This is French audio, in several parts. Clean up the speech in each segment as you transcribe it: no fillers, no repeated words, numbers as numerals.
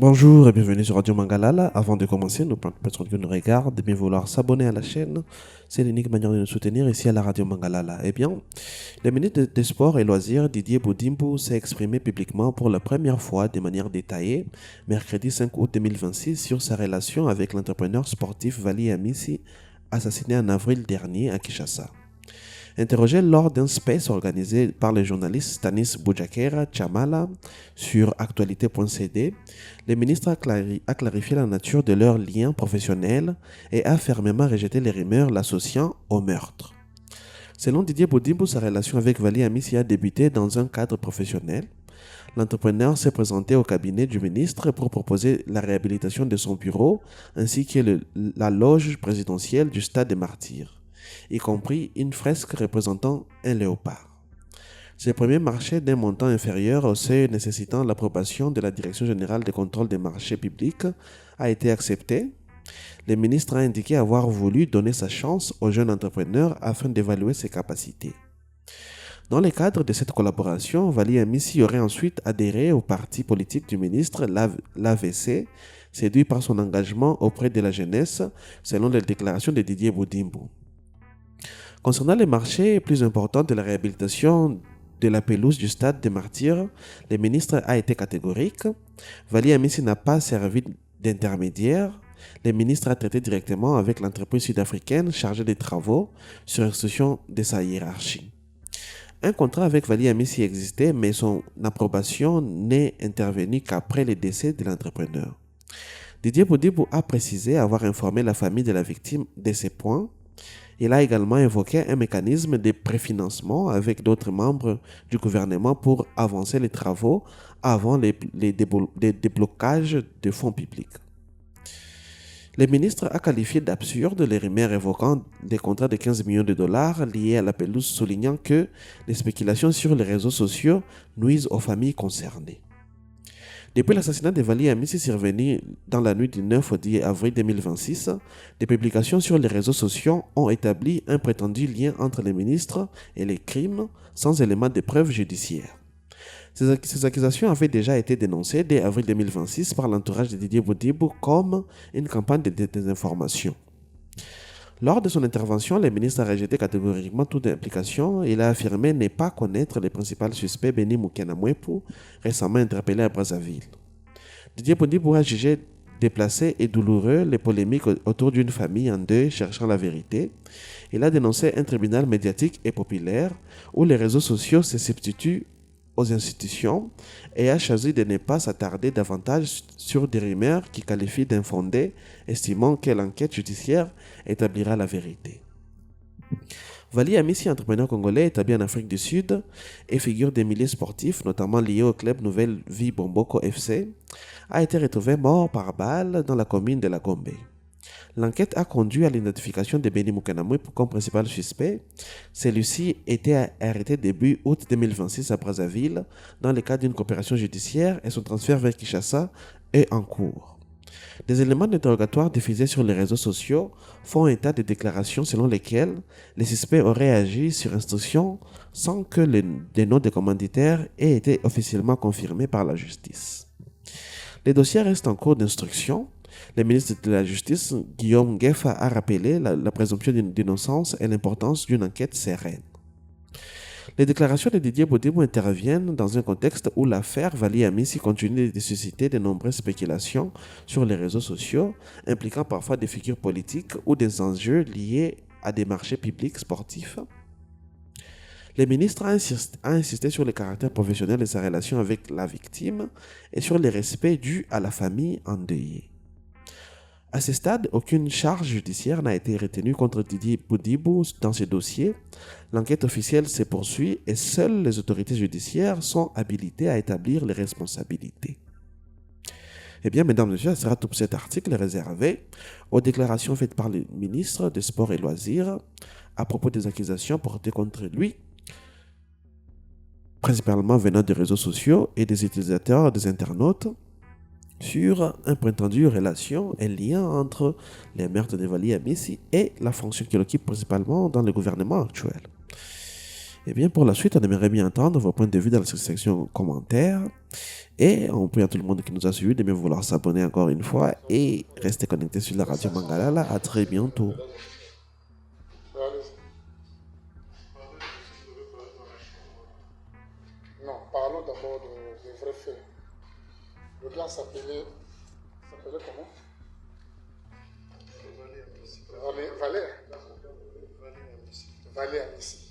Bonjour et bienvenue sur Radio Mangalala. Avant de commencer, nous personnes qui nous regardent de bien vouloir s'abonner à la chaîne. C'est l'unique manière de nous soutenir ici à la Radio Mangalala. Eh bien, le ministre des Sports et Loisirs, Didier Boudimbo, s'est exprimé publiquement pour la première fois de manière détaillée, mercredi 5 août 2026, sur sa relation avec l'entrepreneur sportif Vali Amissi, assassiné en avril dernier à Kinshasa. Interrogé lors d'un space organisé par le journaliste Stanis Boujakera Chamala sur actualité.cd, le ministre a clarifié la nature de leur lien professionnel et a fermement rejeté les rumeurs l'associant au meurtre. Selon Didier Boudimbo, sa relation avec Vali Amissi a débuté dans un cadre professionnel. L'entrepreneur s'est présenté au cabinet du ministre pour proposer la réhabilitation de son bureau ainsi que la loge présidentielle du Stade des Martyrs, y compris une fresque représentant un léopard. Ce premier marché d'un montant inférieur au seuil nécessitant l'approbation de la Direction générale de contrôle des marchés publics a été accepté. Le ministre a indiqué avoir voulu donner sa chance au jeune entrepreneur afin d'évaluer ses capacités. Dans le cadre de cette collaboration, Vali Amissi aurait ensuite adhéré au parti politique du ministre, l'AVC, séduit par son engagement auprès de la jeunesse, selon les déclarations de Didier Boudimbo. Concernant les marchés plus importants de la réhabilitation de la pelouse du Stade des Martyrs, le ministre a été catégorique. Vali Amissi n'a pas servi d'intermédiaire. Le ministre a traité directement avec l'entreprise sud-africaine chargée des travaux sur instruction de sa hiérarchie. Un contrat avec Vali Amissi existait, mais son approbation n'est intervenue qu'après le décès de l'entrepreneur. Didier Boudimbo a précisé avoir informé la famille de la victime de ces points. Il a également évoqué un mécanisme de préfinancement avec d'autres membres du gouvernement pour avancer les travaux avant les déblocages de fonds publics. Le ministre a qualifié d'absurde les rumeurs évoquant des contrats de 15 millions de dollars liés à la pelouse, soulignant que les spéculations sur les réseaux sociaux nuisent aux familles concernées. Depuis l'assassinat de Vali Amissi survenu dans la nuit du 9 au 10 avril 2026, des publications sur les réseaux sociaux ont établi un prétendu lien entre les ministres et les crimes sans éléments de preuve judiciaire. Ces accusations avaient déjà été dénoncées dès avril 2026 par l'entourage de Didier Boudimbo comme une campagne de désinformation. Lors de son intervention, le ministre a rejeté catégoriquement toute implication. Il a affirmé ne pas connaître les principaux suspects Beni Mukenamwepu, récemment interpellé à Brazzaville. Didier Boudimbo a jugé déplacé et douloureux les polémiques autour d'une famille en deuil cherchant la vérité. Il a dénoncé un tribunal médiatique et populaire où les réseaux sociaux se substituent aux institutions et a choisi de ne pas s'attarder davantage sur des rumeurs qui qualifient d'infondées, estimant que l'enquête judiciaire établira la vérité. Vali Amissi, entrepreneur congolais établi en Afrique du Sud et figure des milliers sportifs, notamment liés au club Nouvelle Vie Bomboko FC, a été retrouvé mort par balle dans la commune de la Gombe. L'enquête a conduit à l'identification de Beni Mukenamwepu comme principal suspect. Celui-ci était arrêté début août 2026 à Brazzaville dans le cadre d'une coopération judiciaire et son transfert vers Kinshasa est en cours. Des éléments d'interrogatoire diffusés sur les réseaux sociaux font état de déclarations selon lesquelles les suspects auraient agi sur instruction sans que les noms des commanditaires aient été officiellement confirmés par la justice. Les dossiers restent en cours d'instruction. Le ministre de la Justice, Guillaume Ngeffa, a rappelé la présomption d'innocence et l'importance d'une enquête sereine. Les déclarations de Didier Boudimbo interviennent dans un contexte où l'affaire Vali Amissi continue de susciter de nombreuses spéculations sur les réseaux sociaux, impliquant parfois des figures politiques ou des enjeux liés à des marchés publics sportifs. Le ministre a insisté sur le caractère professionnel de sa relation avec la victime et sur le respect dû à la famille endeuillée. À ce stade, aucune charge judiciaire n'a été retenue contre Didier Boudimbo dans ce dossier. L'enquête officielle se poursuit et seules les autorités judiciaires sont habilitées à établir les responsabilités. Eh bien, mesdames et messieurs, ce sera tout cet article réservé aux déclarations faites par le ministre des Sports et Loisirs à propos des accusations portées contre lui, principalement venant des réseaux sociaux et des utilisateurs, des internautes, sur un prétendu relation et lien entre les meurtres de Vali Amissi et la fonction qu'il occupe principalement dans le gouvernement actuel. Eh bien, pour la suite, on aimerait bien entendre vos points de vue dans la section commentaires. Et on prie à tout le monde qui nous a suivis de bien vouloir s'abonner encore une fois et rester connecté sur la radio Mangalala. À très bientôt. Non, parlons d'abord des vrais faits. Le gars s'appelait comment? Valère. Valère Amissi.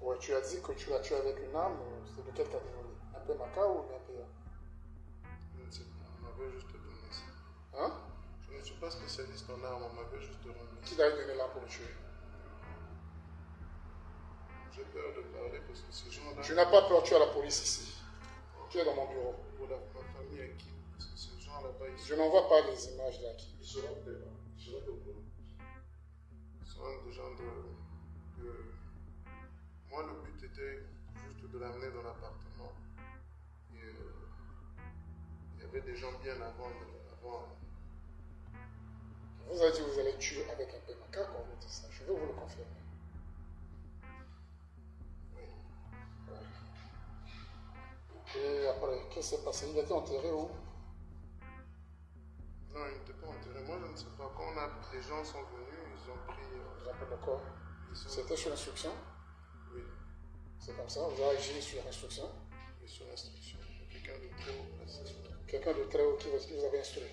Ouais, tu as dit que tu as tué avec une arme, c'est de quelle catégorie? Un peu maca ou un peu? Je ne sais pas, on m'avait juste donné ça. Hein? Je ne suis pas spécialiste en armes, on m'avait juste donné ça. Qui t'a donné l'arme pour tuer? J'ai peur de parler parce que ces gens-là... Tu n'as pas peur, tu es à la police ici. Tu es dans mon bureau. Pour ma famille à qui? Parce que ces gens là-bas, ils Je n'envoie pas les images là. Ils seront des gens de... Moi, le but était juste de l'amener dans l'appartement. Et il y avait des gens bien avant. Vous avez dit que vous allez tuer avec un peu maca quand vous dites ça. Je veux vous le confirmer. Oui. Ouais. Et après, qu'est-ce qui s'est passé? Il a été enterré où? Non, il n'était pas enterré. Moi, je ne sais pas. Quand les gens sont venus, ils ont pris... Ils ont pris le corps. C'était sur instruction? Oui. C'est comme ça, vous avez agi sur instruction? Oui, sur instruction. Quelqu'un de très haut placé. Quelqu'un de très haut qui vous avait instruit?